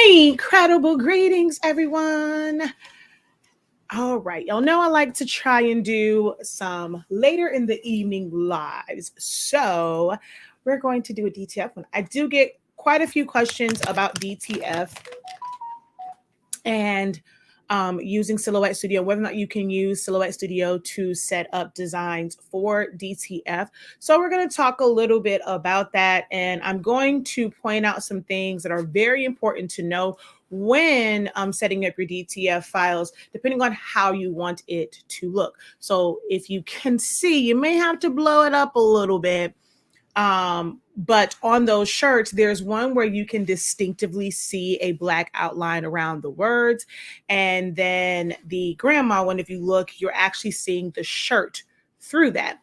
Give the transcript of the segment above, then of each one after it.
Incredible greetings, everyone. All right, y'all know I like to try and do some later in the evening lives. So we're going to do a DTF one. I do get quite a few questions about DTF and using Silhouette Studio, whether or not you can use Silhouette Studio to set up designs for DTF. So we're going to talk a little bit about that, and I'm going to point out some things that are very important to know when setting up your DTF files, depending on how you want it to look. So if you can see, you may have to blow it up a little bit. But on those shirts, there's one where you can distinctively see a black outline around the words. And then the grandma one, if you look, you're actually seeing the shirt through that.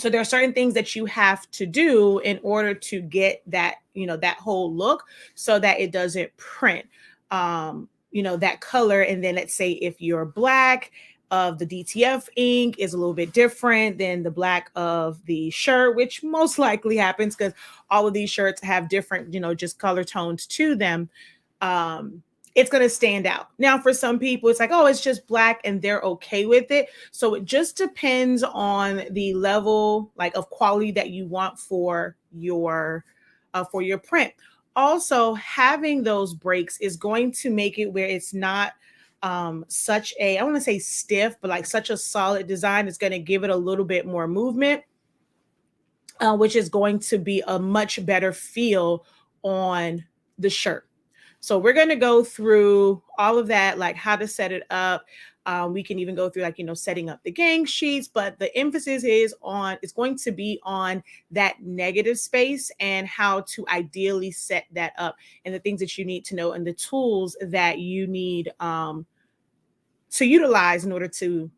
So there are certain things that you have to do in order to get that, that whole look so that it doesn't print, that color. And then let's say if you're black, of the DTF ink is a little bit different than the black of the shirt, which most likely happens because all of these shirts have different, just color tones to them. It's going to stand out. Now, for some people, it's like, oh, it's just black and they're okay with it. So it just depends on the level of quality that you want for your print. Also, having those breaks is going to make it where it's not such a, I want to say stiff, but such a solid design. Is going to give it a little bit more movement, which is going to be a much better feel on the shirt. So we're going to go through all of that, like how to set it up. We can even go through setting up the gang sheets, but the emphasis is going to be on that negative space and how to ideally set that up and the things that you need to know and the tools that you need to utilize in order to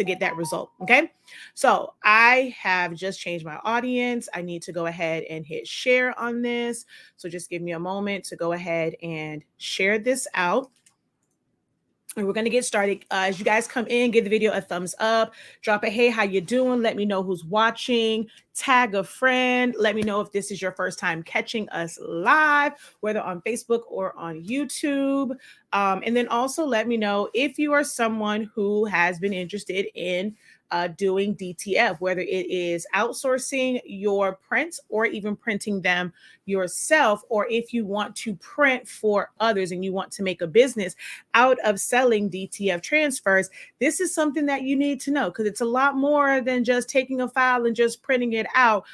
get that result. Okay. So I have just changed my audience. I need to go ahead and hit share on this. So just give me a moment to go ahead and share this out. And we're going to get started. As you guys come in, give the video a thumbs up, drop a, hey, how you doing? Let me know who's watching, tag a friend. Let me know if this is your first time catching us live, whether on Facebook or on YouTube. And then also let me know if you are someone who has been interested in doing DTF, whether it is outsourcing your prints or even printing them yourself, or if you want to print for others and you want to make a business out of selling DTF transfers. This is something that you need to know because it's a lot more than just taking a file and just printing it out.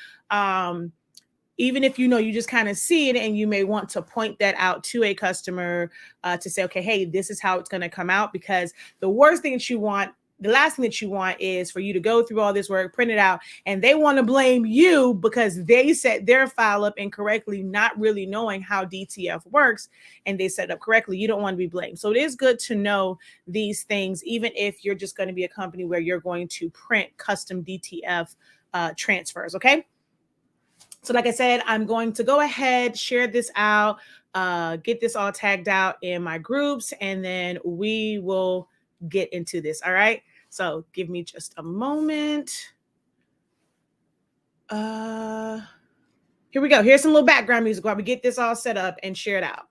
Even if you just kind of see it and you may want to point that out to a customer to say, okay, hey, this is how it's going to come out, because the last thing that you want is for you to go through all this work, print it out, and they want to blame you because they set their file up incorrectly, not really knowing how DTF works, and they set it up correctly. You don't want to be blamed. So it is good to know these things, even if you're just going to be a company where you're going to print custom DTF transfers. Okay. So like I said, I'm going to go ahead, share this out, get this all tagged out in my groups, and then we will get into this. All right. So give me just a moment. Here we go. Here's some little background music while we get this all set up and shared out.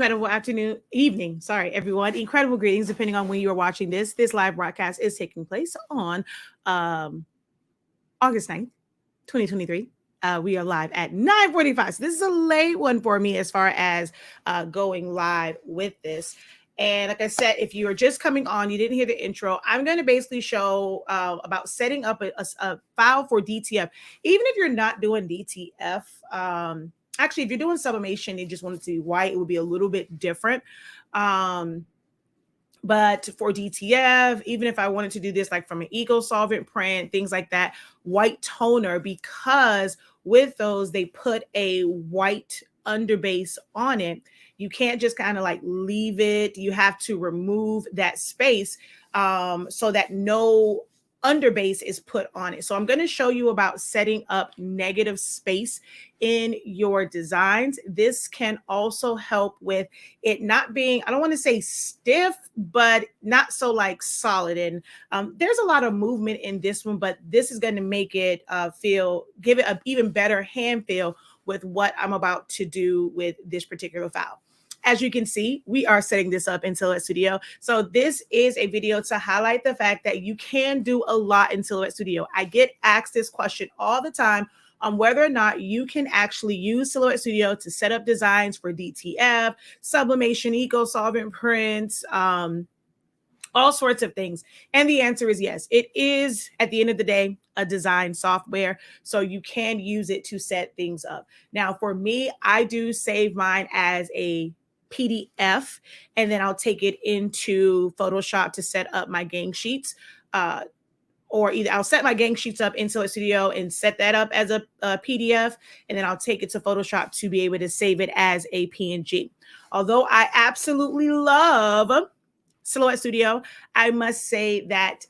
Incredible evening. Sorry, everyone. Incredible greetings, depending on when you are watching this. This live broadcast is taking place on August 9th, 2023. We are live at 9:45. So this is a late one for me as far as going live with this. And like I said, if you are just coming on, you didn't hear the intro, I'm going to basically show about setting up a file for DTF. Even if you're not doing DTF, actually, if you're doing sublimation, you just want it to be white, it would be a little bit different. But for DTF, even if I wanted to do this like from an eco solvent print, things like that, white toner, because with those, they put a white underbase on it. You can't just kind of like leave it. You have to remove that space so that no underbase is put on it. So I'm going to show you about setting up negative space in your designs. This can also help with it not being, I don't want to say stiff, but not so like solid. And there's a lot of movement in this one, but this is going to make it give it an even better hand feel with what I'm about to do with this particular file. As you can see, we are setting this up in Silhouette Studio. So this is a video to highlight the fact that you can do a lot in Silhouette Studio. I get asked this question all the time on whether or not you can actually use Silhouette Studio to set up designs for DTF, sublimation, eco solvent prints, all sorts of things. And the answer is yes. It is, at the end of the day, a design software. So you can use it to set things up. Now, for me, I do save mine as a PDF, and then I'll take it into Photoshop to set up my gang sheets. Or either I'll set my gang sheets up in Silhouette Studio and set that up as a PDF, and then I'll take it to Photoshop to be able to save it as a PNG. Although I absolutely love Silhouette Studio, I must say that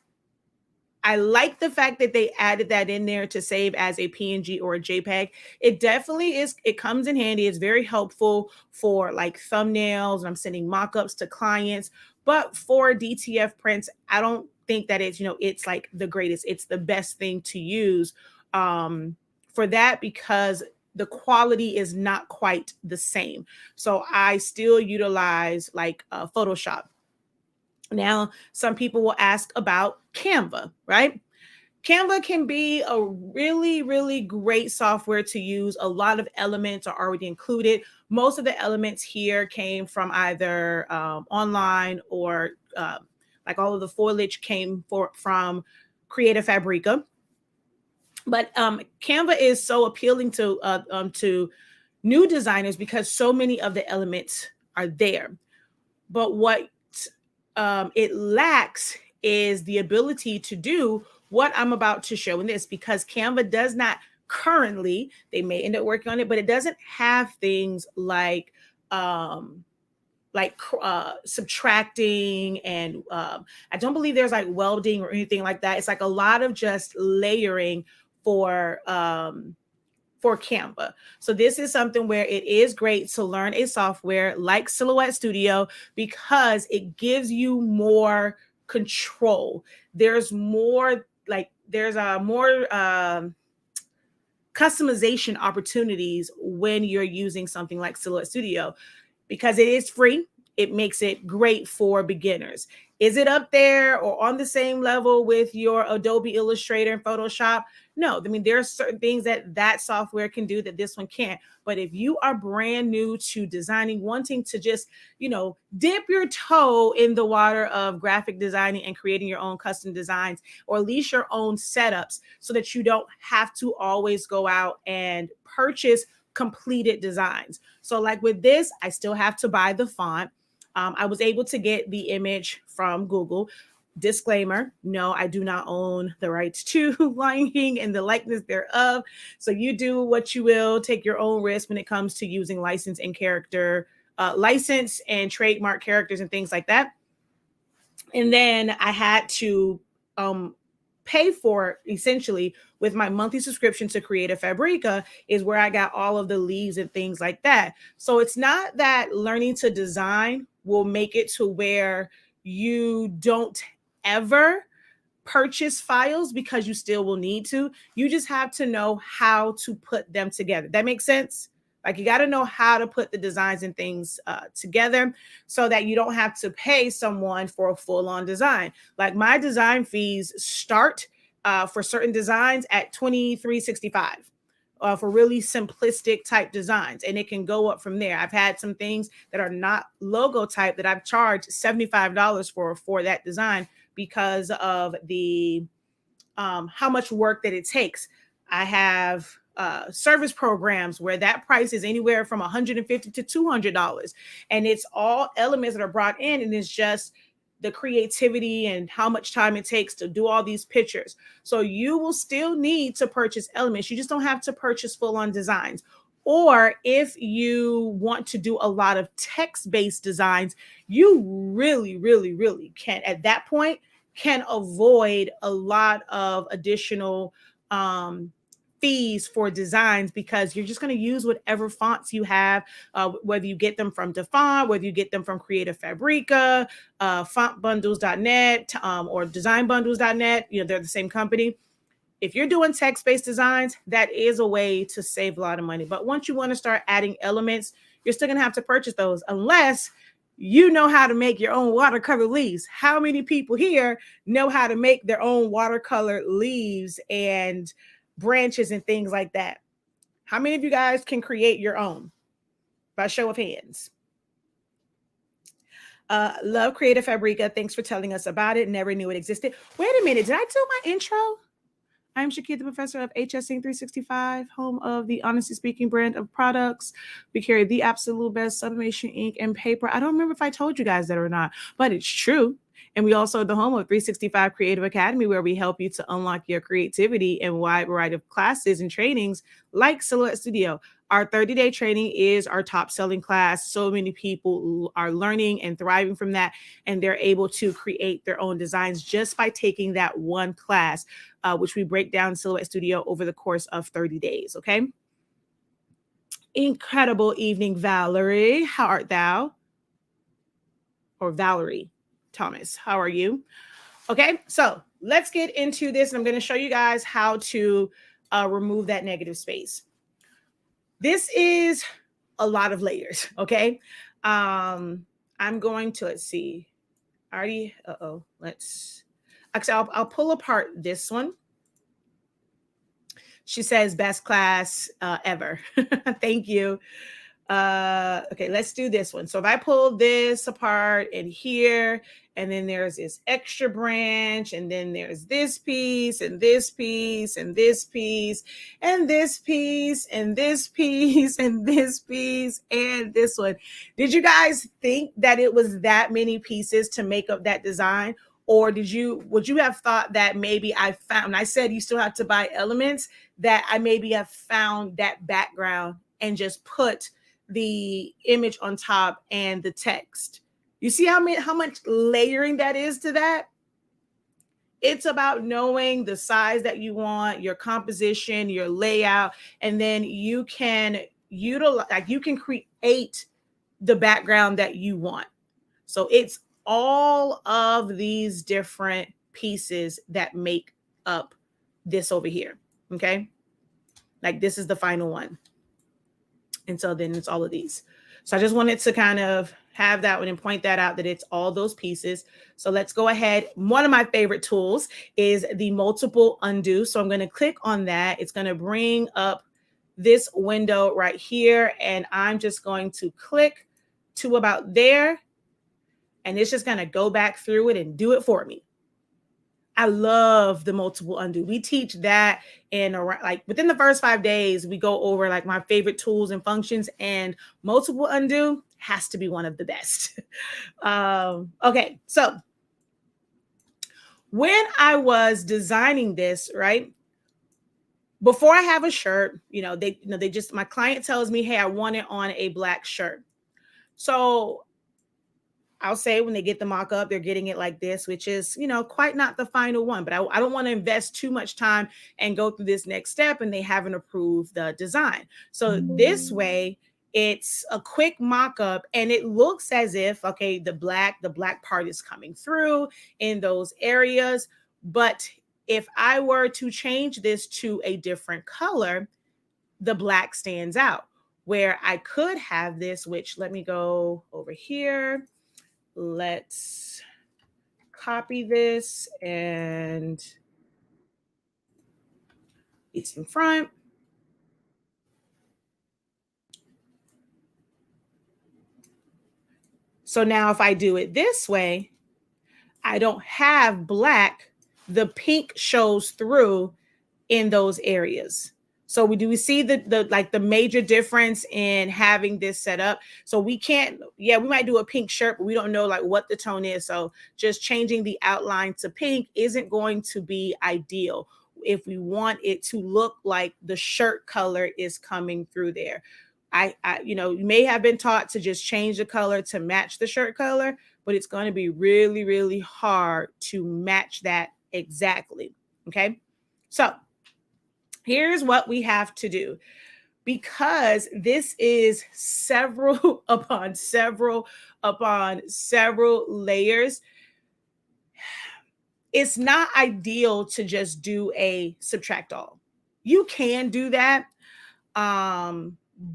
I like the fact that they added that in there to save as a PNG or a JPEG. It definitely is. It comes in handy. It's very helpful for like thumbnails. I'm sending mock-ups to clients. But for DTF prints, I don't think that it's like the greatest. It's the best thing to use for that because the quality is not quite the same. So I still utilize like Photoshop. Now, some people will ask about Canva, right? Canva can be a really, really great software to use. A lot of elements are already included. Most of the elements here came from either online or like all of the foliage came from Creative Fabrica. But Canva is so appealing to new designers because so many of the elements are there. But what it lacks is the ability to do what I'm about to show in this, because Canva does not currently, they may end up working on it, but it doesn't have things like like subtracting, and I don't believe there's like welding or anything like that. It's like a lot of just layering for Canva. So this is something where it is great to learn a software like Silhouette Studio because it gives you more control. There's more there's a more customization opportunities when you're using something like Silhouette Studio. Because it is free, it makes it great for beginners. Is it up there or on the same level with your Adobe Illustrator and Photoshop? No, I mean, there are certain things that software can do that this one can't. But if you are brand new to designing, wanting to just, dip your toe in the water of graphic designing and creating your own custom designs, or at least your own setups, so that you don't have to always go out and purchase completed designs. So like with this, I still have to buy the font. I was able to get the image from Google. Disclaimer, no, I do not own the rights to Lion King and the likeness thereof. So you do what you will, take your own risk when it comes to using license and trademark characters and things like that. And then I had to pay for, essentially, with my monthly subscription to Creative Fabrica, is where I got all of the leaves and things like that. So it's not that learning to design will make it to where you don't ever purchase files, because you still will need to. You just have to know how to put them together. That makes sense? Like, you got to know how to put the designs and things together, so that you don't have to pay someone for a full-on design. Like, my design fees start for certain designs at $23.65 for really simplistic type designs, and it can go up from there. I've had some things that are not logo type that I've charged $75 for that design, because of the how much work that it takes. I have service programs where that price is anywhere from $150 to $200, and it's all elements that are brought in, and it's just the creativity and how much time it takes to do all these pictures. So you will still need to purchase elements. You just don't have to purchase full-on designs. Or if you want to do a lot of text-based designs, you really, really, really can, at that point, can avoid a lot of additional fees for designs, because you're just going to use whatever fonts you have, whether you get them from Defont, whether you get them from Creative Fabrica, fontbundles.net, or designbundles.net. They're the same company. If you're doing text-based designs, that is a way to save a lot of money. But once you want to start adding elements, you're still going to have to purchase those, unless you know how to make your own watercolor leaves. How many people here know how to make their own watercolor leaves and branches and things like that? How many of you guys can create your own? By show of hands. Love Creative Fabrica. Thanks for telling us about it. Never knew it existed. Wait a minute. Did I do my intro? I'm Shakir, the professor of HSINK365, home of the Honestly Speaking brand of products. We carry the absolute best sublimation ink and paper. I don't remember if I told you guys that or not, but it's true. And we also are the home of 365 Creative Academy, where we help you to unlock your creativity in a wide variety of classes and trainings like Silhouette Studio. Our 30-day training is our top-selling class. So many people are learning and thriving from that, and they're able to create their own designs just by taking that one class, which we break down Silhouette Studio over the course of 30 days, okay? Incredible evening, Valerie. How art thou? Or Valerie Thomas, how are you? Okay, so let's get into this, and I'm going to show you guys how to remove that negative space. This is a lot of layers, okay? I'm going to, let's see. Actually, I'll pull apart this one. She says, best class ever. Thank you. Okay, let's do this one. So if I pull this apart in here, and then there's this extra branch, and then there's this piece, and this piece, and this piece, and this piece, and this piece, and this piece, and this one. Did you guys think that it was that many pieces to make up that design? Or would you have thought that maybe I said you still have to buy elements, that I maybe have found that background and just put the image on top and the text. You see how much layering that is to that? It's about knowing the size that you want, your composition, your layout, and then you can utilize, like you can create the background that you want. So it's all of these different pieces that make up this over here. Okay. Like this is the final one. And so then it's all of these. So I just wanted to kind of have that one and point that out, that it's all those pieces. So let's go ahead. One of my favorite tools is the multiple undo. So I'm going to click on that. It's going to bring up this window right here. And I'm just going to click to about there. And it's just going to go back through it and do it for me. I love the multiple undo. We teach that in like within the first 5 days, we go over like my favorite tools and functions, and multiple undo has to be one of the best. Okay. So when I was designing this, right, before I have a shirt, they just, my client tells me, hey, I want it on a black shirt. So I'll say when they get the mock-up, they're getting it like this, which is, quite not the final one, but I don't want to invest too much time and go through this next step and they haven't approved the design. So this way, it's a quick mock-up and it looks as if, okay, the black part is coming through in those areas. But if I were to change this to a different color, the black stands out. Where I could have this, which let me go over here. Let's copy this and it's in front. So now if I do it this way, I don't have black. The pink shows through in those areas. So we see the major difference in having this set up. So we can't, we might do a pink shirt, but we don't know like what the tone is. So just changing the outline to pink isn't going to be ideal if we want it to look like the shirt color is coming through there. You may have been taught to just change the color to match the shirt color, but it's going to be really, really hard to match that exactly. Okay. So here's what we have to do. Because this is several upon several upon several layers, it's not ideal to just do a subtract all. You can do that,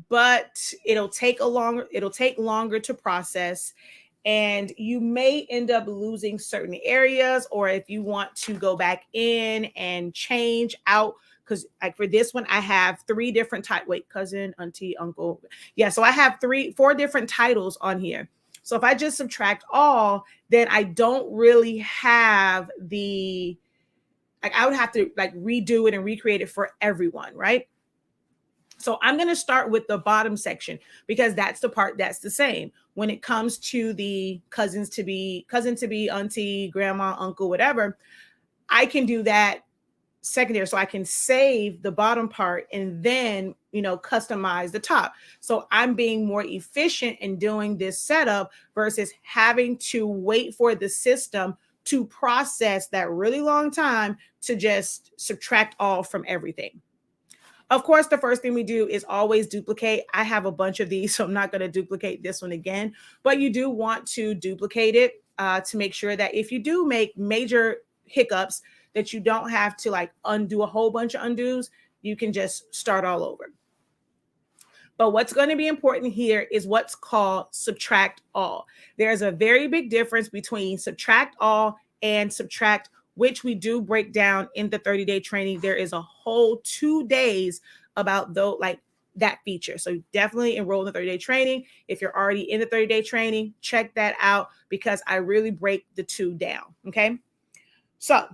but it'll take longer to process. And you may end up losing certain areas, or if you want to go back in and change out, because like for this one, I have 3 different cousin, auntie, uncle. Yeah, so I have 4 different titles on here. So if I just subtract all, then I don't really have I would have to like redo it and recreate it for everyone, right? So I'm going to start with the bottom section because that's the part that's the same. When it comes to the cousin to be, auntie, grandma, uncle, whatever, I can do that secondary. So I can save the bottom part and then, customize the top. So I'm being more efficient in doing this setup versus having to wait for the system to process that really long time to just subtract all from everything. Of course, the first thing we do is always duplicate. I have a bunch of these, so I'm not going to duplicate this one again, but you do want to duplicate it to make sure that if you do make major hiccups, that you don't have to like undo a whole bunch of undos. You can just start all over. But what's going to be important here is what's called subtract all. There's a very big difference between subtract all and subtract, which we do break down in the 30-day training. There is a whole 2 days about that feature. So definitely enroll in the 30-day training. If you're already in the 30-day training, check that out because I really break the 2 down. Okay. So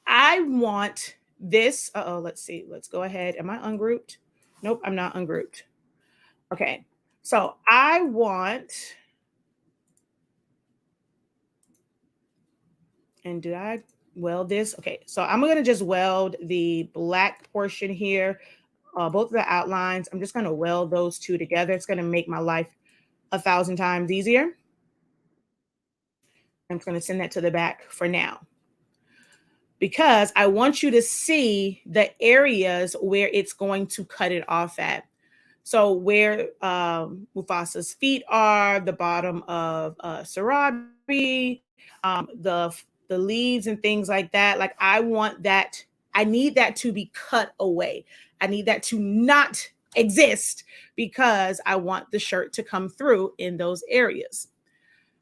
I want this. Let's see. Let's go ahead. Am I ungrouped? Nope, I'm not ungrouped. Okay. So I want, and did I weld this? Okay. So I'm going to just weld the black portion here both of the outlines. I'm just going to weld those two together. It's going to make my life 1,000 times easier. I'm just going to send that to the back for now, because I want you to see the areas where it's going to cut it off at. So where Mufasa's feet are, the bottom of Sarabi, the leaves and things like that. Like I want that. I need that to be cut away. I need that to not exist, because I want the shirt to come through in those areas.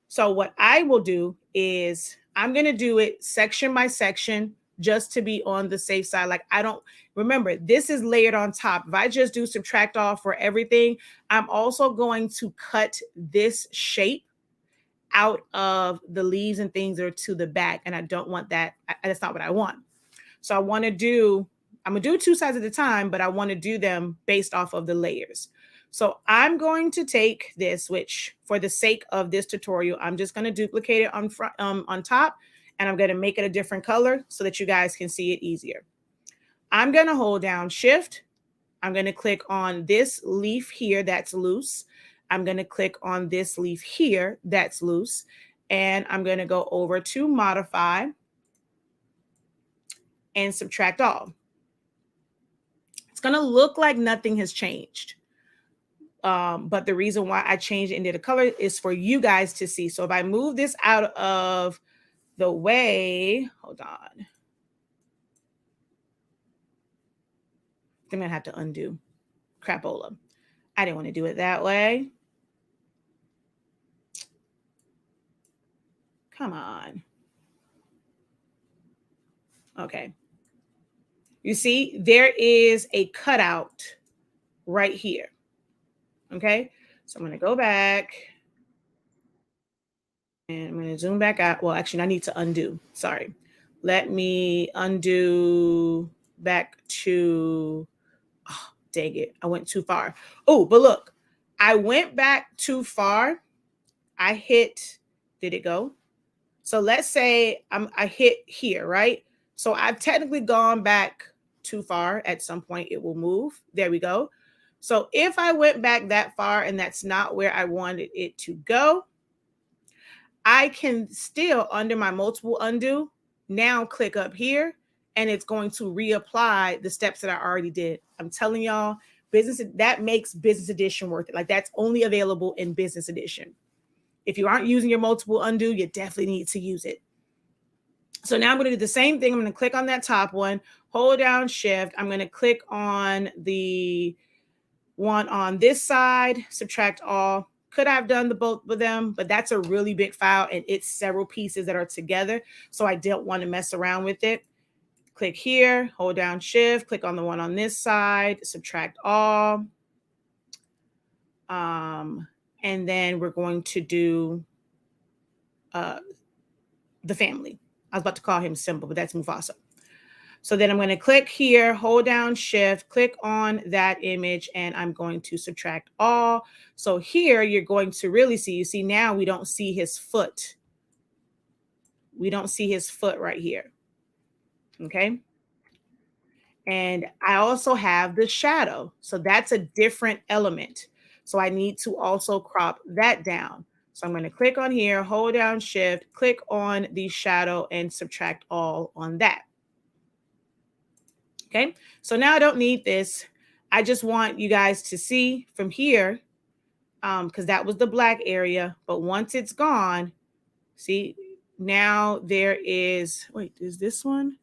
So what I will do is I'm going to do it section by section, just to be on the safe side. Like I don't remember, this is layered on top. If I just do subtract off for everything, I'm also going to cut this shape out of the leaves and things that are to the back. And I don't want that. That's not what I want. So I'm going to do 2 sides at a time, but I want to do them based off of the layers. So I'm going to take this, which for the sake of this tutorial, I'm just going to duplicate it on top, and I'm going to make it a different color so that you guys can see it easier. I'm going to hold down Shift. I'm going to click on this leaf here that's loose. I'm going to click on this leaf here that's loose, and I'm going to go over to Modify and Subtract All. It's going to look like nothing has changed. But the reason why I changed it into the color is for you guys to see. So if I move this out of the way, hold on. I'm going to have to undo. Crapola. I didn't want to do it that way. Come on. Okay. You see, there is a cutout right here. Okay. So I'm going to go back. And I'm going to zoom back out. Well, actually, I need to undo. Sorry. Let me undo back to, oh, dang it. I went too far. Oh, but look, I went back too far. I hit, did it go? So let's say I hit here, right? So I've technically gone back too far. At some point, it will move. There we go. So if I went back that far and that's not where I wanted it to go, I can still, under my multiple undo, now click up here, and it's going to reapply the steps that I already did. I'm telling y'all, that makes Business Edition worth it. Like that's only available in Business Edition. If you aren't using your multiple undo, you definitely need to use it. So now I'm going to do the same thing. I'm going to click on that top one, hold down Shift. I'm going to click on the one on this side, subtract all. Could I have done the both of them, but that's a really big file and it's several pieces that are together. So I don't want to mess around with it. Click here, hold down Shift, click on the one on this side, subtract all. And then we're going to do the family. I was about to call him Simba, but that's Mufasa. So then I'm going to click here, hold down Shift, click on that image, and I'm going to subtract all. So here you're going to really see, you see now we don't see his foot. We don't see his foot right here. Okay. And I also have the shadow. So that's a different element. So I need to also crop that down. So I'm going to click on here, hold down Shift, click on the shadow and subtract all on that. Okay, so now I don't need this. I just want you guys to see from here, because that was the black area. But once it's gone, see, now there is, wait, is this one?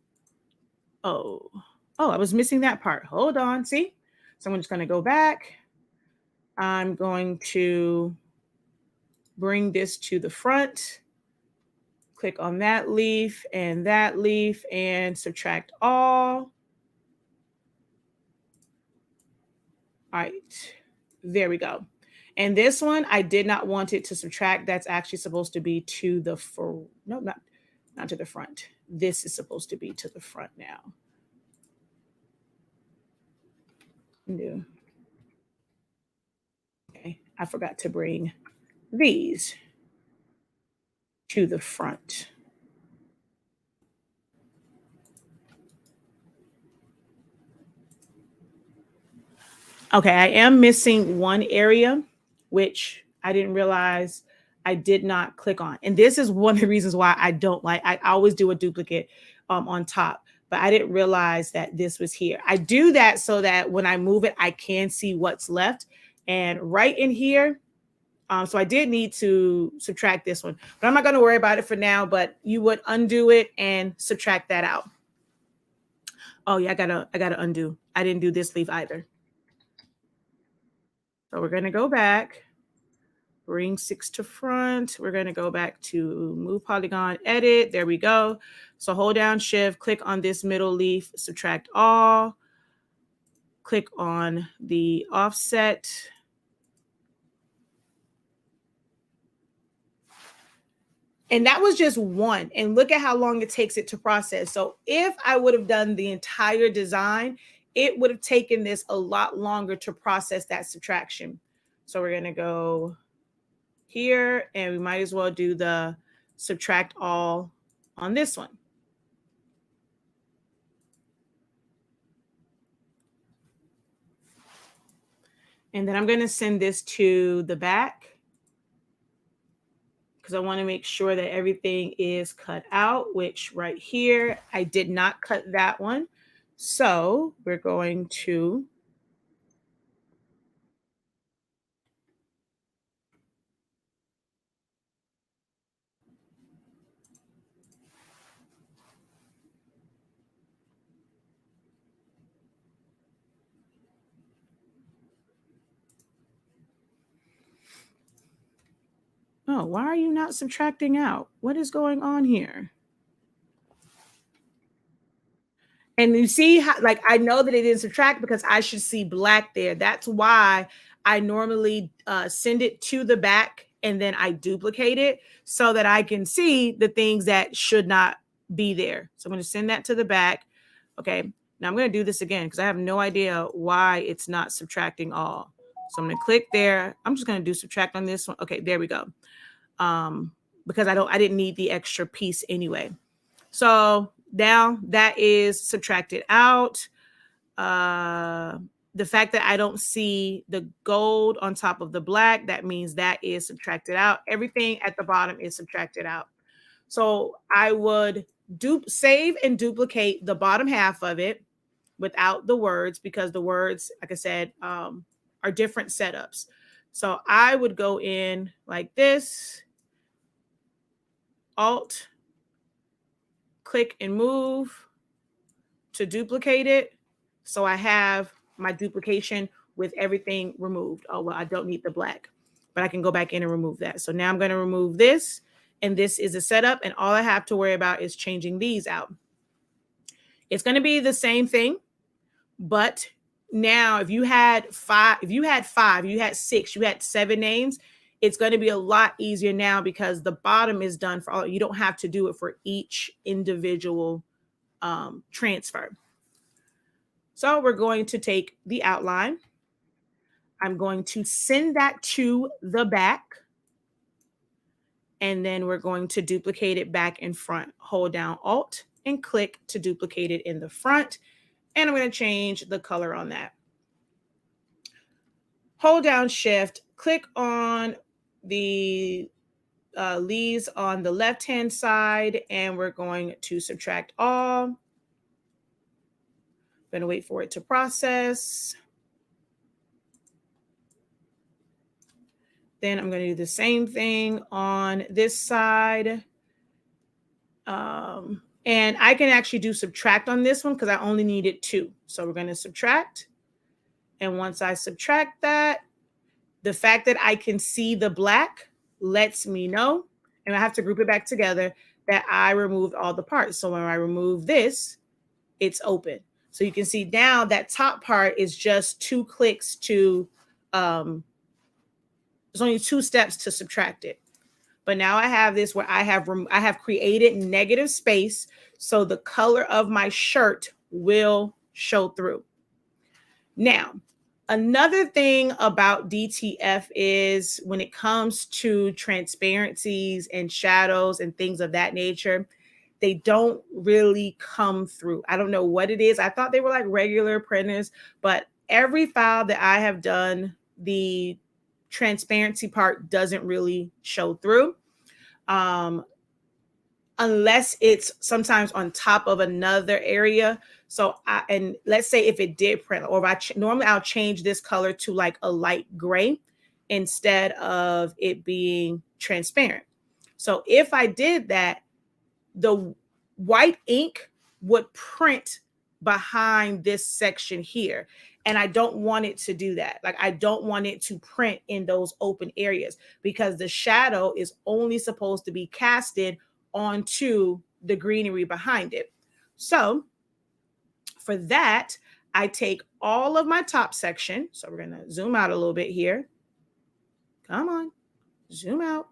Oh, I was missing that part. Hold on, see? So I'm just going to go back. I'm going to bring this to the front. Click on that leaf and subtract all. All right, there we go. And this one, I did not want it to subtract. That's actually supposed to be to the front. No, not to the front. This is supposed to be to the front now. No. Okay, I forgot to bring these to the front. Okay, I am missing one area, which I didn't realize I did not click on. And this is one of the reasons why I don't like, I always do a duplicate on top, but I didn't realize that this was here. I do that so that when I move it, I can see what's left. And right in here, so I did need to subtract this one, but I'm not going to worry about it for now, but you would undo it and subtract that out. Oh yeah, I gotta undo. I didn't do this leaf either. So we're going to go back, bring 6 to front. We're going to go back to move polygon, edit. There we go. So hold down shift, click on this middle leaf, subtract all, click on the offset. And that was just one. And look at how long it takes it to process. So if I would have done the entire design, it would have taken this a lot longer to process that subtraction. So we're going to go here, and we might as well do the subtract all on this one. And then I'm going to send this to the back because I want to make sure that everything is cut out, which right here, I did not cut that one. So we're going to oh, why are you not subtracting out? What is going on here? And you see how, like, I know that it didn't subtract because I should see black there. That's why I normally send it to the back and then I duplicate it so that I can see the things that should not be there. So I'm going to send that to the back. Okay. Now I'm going to do this again because I have no idea why it's not subtracting all. So I'm going to click there. I'm just going to do subtract on this one. Okay, there we go. Because I didn't need the extra piece anyway. So now that is subtracted out. The fact that I don't see the gold on top of the black, that means that is subtracted out. Everything at the bottom is subtracted out. So I would save and duplicate the bottom half of it without the words, because the words, like I said, are different setups. So I would go in like this, Alt, click and move to duplicate it. So I have my duplication with everything removed. Oh, well, I don't need the black, but I can go back in and remove that. So now I'm going to remove this, and this is a setup, and all I have to worry about is changing these out. It's going to be the same thing, but now if you had five, you had 6, you had 7 names, it's going to be a lot easier now because the bottom is done for all. You don't have to do it for each individual transfer. So we're going to take the outline. I'm going to send that to the back. And then we're going to duplicate it back in front. Hold down Alt and click to duplicate it in the front. And I'm going to change the color on that. Hold down Shift, click on the leaves on the left-hand side, and we're going to subtract all. I'm going to wait for it to process. Then I'm going to do the same thing on this side. And I can actually do subtract on this one because I only needed 2. So we're going to subtract. And once I subtract that, the fact that I can see the black lets me know, and I have to group it back together, that I removed all the parts. So when I remove this, it's open. So you can see now that top part is just 2 clicks to, there's only 2 steps to subtract it. But now I have this where I have created negative space, so the color of my shirt will show through. Now, another thing about DTF is when it comes to transparencies and shadows and things of that nature, they don't really come through. I don't know what it is. I thought they were like regular printers, but every file that I have done, the transparency part doesn't really show through. Unless it's sometimes on top of another area. So and let's say if it did print, or if normally I'll change this color to like a light gray instead of it being transparent. So if I did that, the white ink would print behind this section here. And I don't want it to do that. Like, I don't want it to print in those open areas, because the shadow is only supposed to be casted onto the greenery behind it. So for that, I take all of my top section. So we're going to zoom out a little bit here. Come on, zoom out.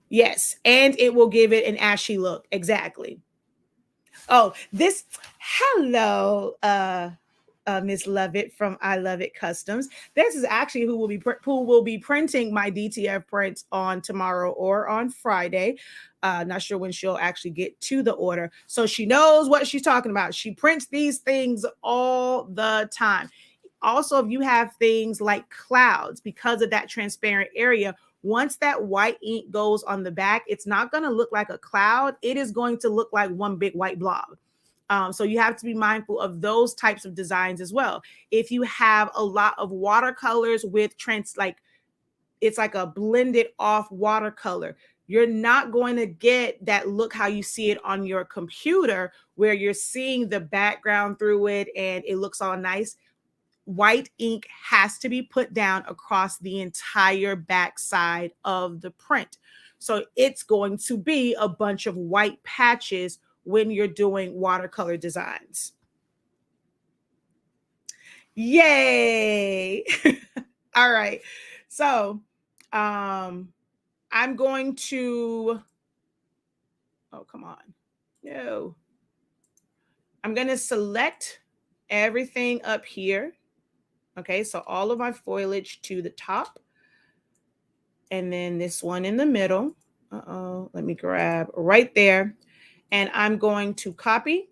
Yes, and it will give it an ashy look. Exactly. Oh, this, hello, Miss Lovett from I Love It Customs. This is actually who will be printing my DTF prints on tomorrow or on Friday. Not sure when she'll actually get to the order. So she knows what she's talking about. She prints these things all the time. Also, if you have things like clouds, because of that transparent area, once that white ink goes on the back, it's not going to look like a cloud. It is going to look like one big white blob. So you have to be mindful of those types of designs as well. If you have a lot of watercolors with it's like a blended off watercolor, you're not going to get that look how you see it on your computer, where you're seeing the background through it and it looks all nice. White ink has to be put down across the entire back side of the print. So it's going to be a bunch of white patches when you're doing watercolor designs. Yay. All right. So I'm going to, oh, come on. No. I'm going to select everything up here. Okay, so all of my foliage to the top. And then this one in the middle. Let me grab right there. And I'm going to copy.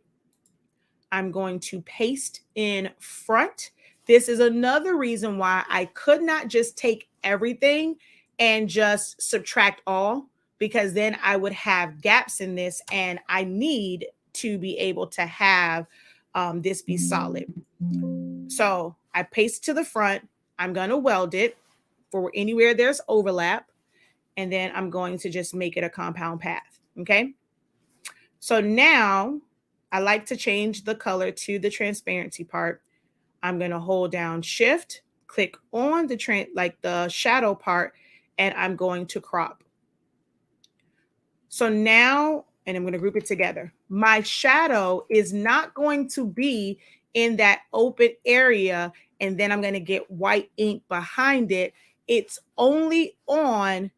I'm going to paste in front. This is another reason why I could not just take everything and just subtract all, because then I would have gaps in this, and I need to be able to have this be solid. So I paste to the front. I'm going to weld it for anywhere there's overlap. And then I'm going to just make it a compound path. Okay. So now I like to change the color to the transparency part. I'm going to hold down Shift, click on the shadow part, and I'm going to crop. So now, and I'm going to group it together. My shadow is not going to be in that open area, and then I'm going to get white ink behind it. It's only on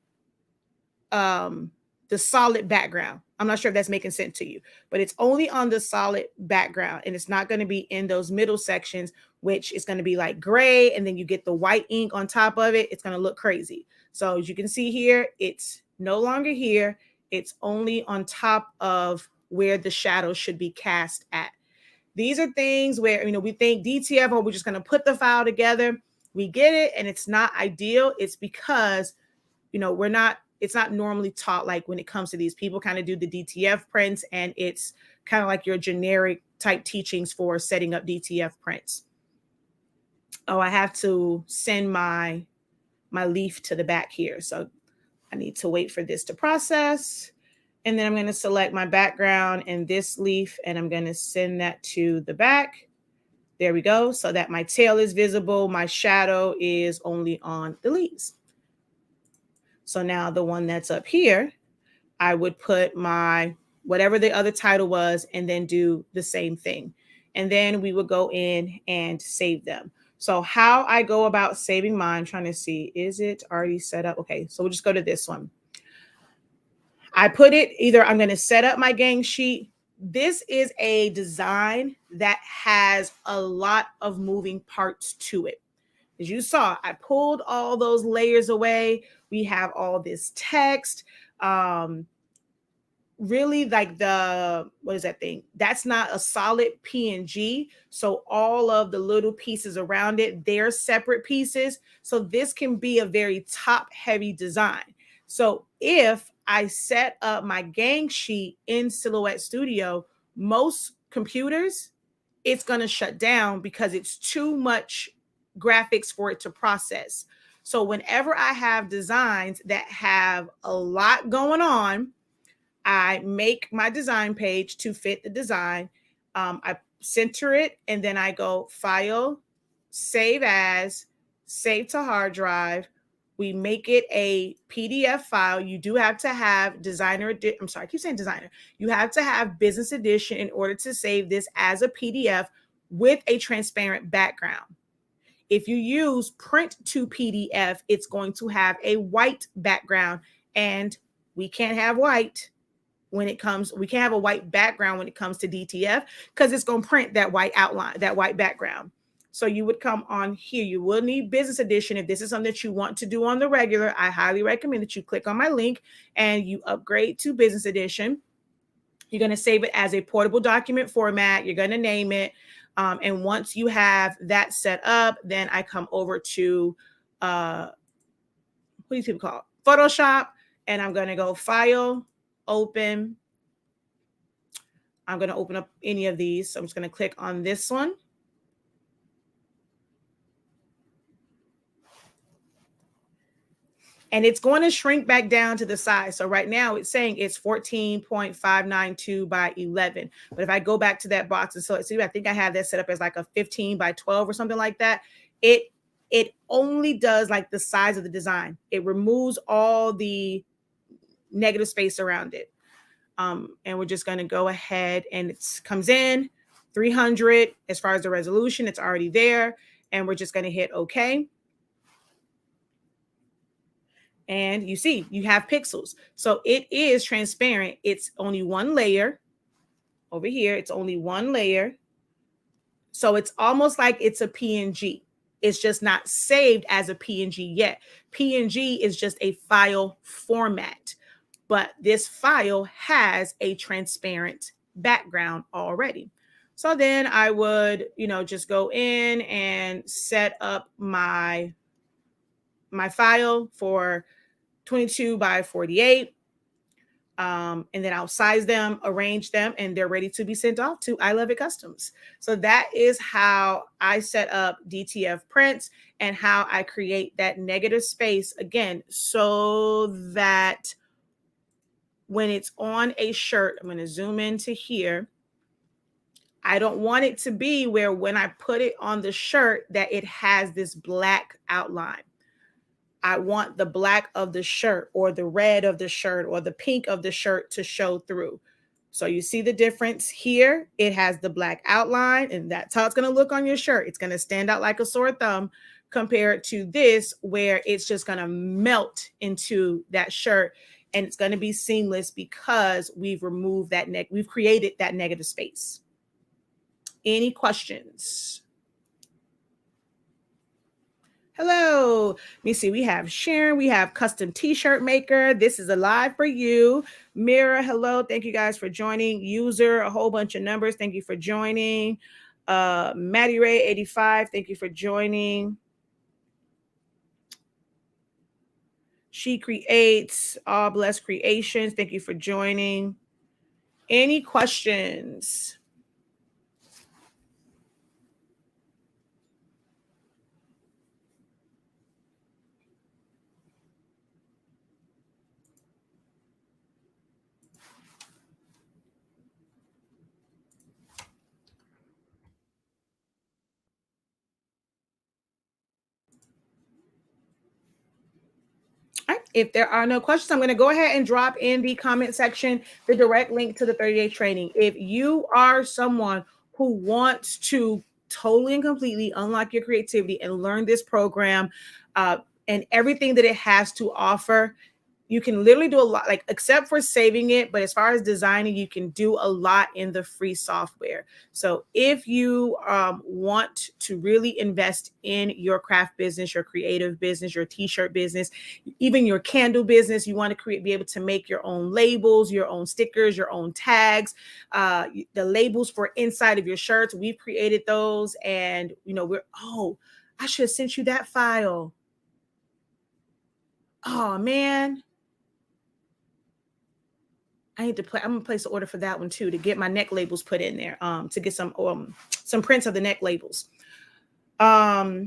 the solid background. I'm not sure if that's making sense to you, but it's only on the solid background, and it's not going to be in those middle sections, which is going to be like gray, and then you get the white ink on top of it. It's going to look crazy. So as you can see here, it's no longer here. It's only on top of where the shadow should be cast at. These are things where, we think DTF, or we're just going to put the file together. We get it, and it's not ideal. It's because, it's not normally taught. Like when it comes to these, people kind of do the DTF prints, and it's kind of like your generic type teachings for setting up DTF prints. Oh, I have to send my leaf to the back here. So I need to wait for this to process. And then I'm going to select my background and this leaf, and I'm going to send that to the back. There we go. So that my tail is visible. My shadow is only on the leaves. So now the one that's up here, I would put my, whatever the other title was, and then do the same thing. And then we would go in and save them. So how I go about saving mine, trying to see, is it already set up? Okay, so we'll just go to this one. I put it, either I'm going to set up my gang sheet. This is a design that has a lot of moving parts to it. As you saw, I pulled all those layers away. We have all this text. really like what is that thing? That's not a solid PNG. So all of the little pieces around it, they're separate pieces. So this can be a very top heavy design. So if I set up my gang sheet in Silhouette Studio, most computers, it's going to shut down because it's too much graphics for it to process. So whenever I have designs that have a lot going on, I make my design page to fit the design. I center it, and then I go File, Save As, Save to Hard Drive. We make it a PDF file. You do have to have I'm sorry, I keep saying designer. You have to have Business Edition in order to save this as a PDF with a transparent background. If you use Print to PDF, it's going to have a white background, and we can't have white when it comes, we can't have a white background when it comes to DTF because it's going to print that white outline, that white background. So you would come on here. You will need Business Edition. If this is something that you want to do on the regular, I highly recommend that you click on my link and you upgrade to Business Edition. You're going to save it as a portable document format. You're going to name it. And once you have that set up, then I come over to, what do people call it? Photoshop. And I'm going to go File, Open. I'm going to open up any of these. So I'm just going to click on this one. And it's going to shrink back down to the size. So right now it's saying it's 14.592 by 11. But if I go back to that box and so see, I think I have that set up as like a 15 by 12 or something like that. It only does like the size of the design. It removes all the negative space around it. And we're just going to go ahead, and it comes in 300 as far as the resolution. It's already there. And we're just going to hit OK. And you see, you have pixels. So it is transparent. It's only one layer. Over here, it's only one layer. So it's almost like it's a PNG. It's just not saved as a PNG yet. PNG is just a file format. But this file has a transparent background already. So then I would, just go in and set up my file for 22 by 48. And then I'll size them, arrange them, and they're ready to be sent off to I Love It Customs. So that is how I set up DTF prints and how I create that negative space again, so that when it's on a shirt, I'm going to zoom into here. I don't want it to be where when I put it on the shirt that it has this black outline. I want the black of the shirt or the red of the shirt or the pink of the shirt to show through. So you see the difference here. It has the black outline, and that's how it's going to look on your shirt. It's going to stand out like a sore thumb compared to this, where it's just going to melt into that shirt. And it's going to be seamless because we've removed that we've created that negative space. Any questions? Hello. Let me see. We have Sharon. We have Custom T-shirt Maker. This is a live for you. Mira, hello. Thank you guys for joining. User, a whole bunch of numbers. Thank you for joining. Maddie Ray 85. Thank you for joining. She Creates, All Blessed Creations. Thank you for joining. Any questions? If there are no questions, I'm going to go ahead and drop in the comment section the direct link to the 30-day training. If you are someone who wants to totally and completely unlock your creativity and learn this program and everything that it has to offer, you can literally do a lot, like except for saving it. But as far as designing, you can do a lot in the free software. So if you want to really invest in your craft business, your creative business, your t-shirt business, even your candle business, you want to be able to make your own labels, your own stickers, your own tags, the labels for inside of your shirts. We've created those, and I should have sent you that file. Oh man. I'm gonna place an order for that one too, to get my neck labels put in there, to get some prints of the neck labels. But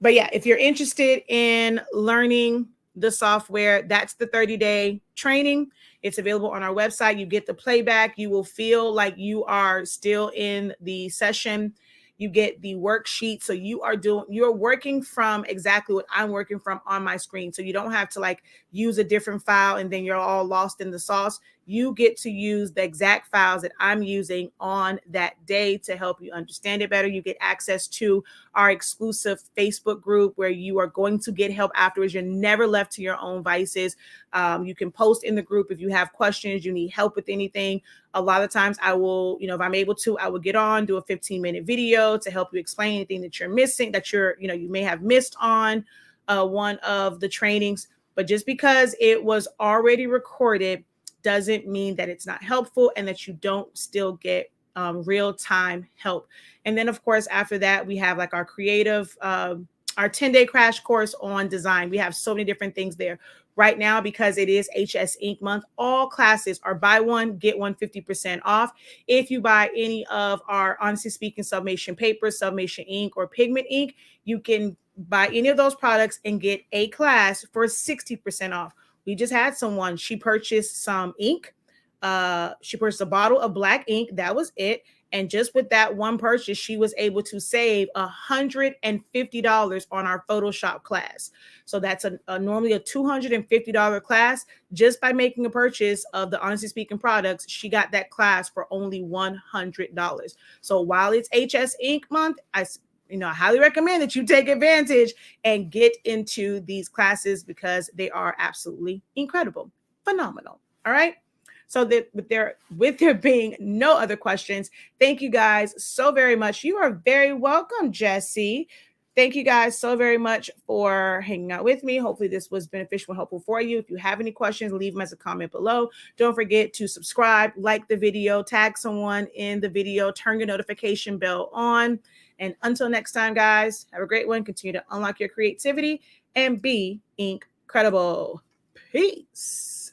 yeah, if you're interested in learning the software, that's the 30-day training. It's available on our website. You get the playback. You will feel like you are still in the session. You get the worksheet. So you're working from exactly what I'm working from on my screen. So you don't have to like use a different file and then you're all lost in the sauce. You get to use the exact files that I'm using on that day to help you understand it better. You get access to our exclusive Facebook group where you are going to get help afterwards. You're never left to your own vices. You can post in the group if you have questions, you need help with anything. A lot of times I will, if I'm able to, I will get on, do a 15-minute video to help you explain anything that you're missing, that you may have missed on one of the trainings. But just because it was already recorded doesn't mean that it's not helpful and that you don't still get real-time help. And then of course, after that, we have like our creative, our 10-day crash course on design. We have so many different things there. Right now, because it is HS Ink month, all classes are buy one, get one 50% off. If you buy any of our Honestly Speaking Sublimation paper, sublimation ink, or pigment ink, you can buy any of those products and get a class for 60% off. We just had someone, she purchased some ink. She purchased a bottle of black ink. That was it. And just with that one purchase, she was able to save $150 on our Photoshop class. So that's normally a $250 class. Just by making a purchase of the Honestly Speaking products, she got that class for only $100. So while it's HS Ink month, I highly recommend that you take advantage and get into these classes because they are absolutely incredible, phenomenal. All right. So that with there being no other questions, thank you guys so very much. You are very welcome, Jesse. Thank you guys so very much for hanging out with me. Hopefully this was beneficial and helpful for you. If you have any questions, leave them as a comment below. Don't forget to subscribe, like the video, tag someone in the video, turn your notification bell on. And until next time, guys, have a great one. Continue to unlock your creativity and be incredible. Peace.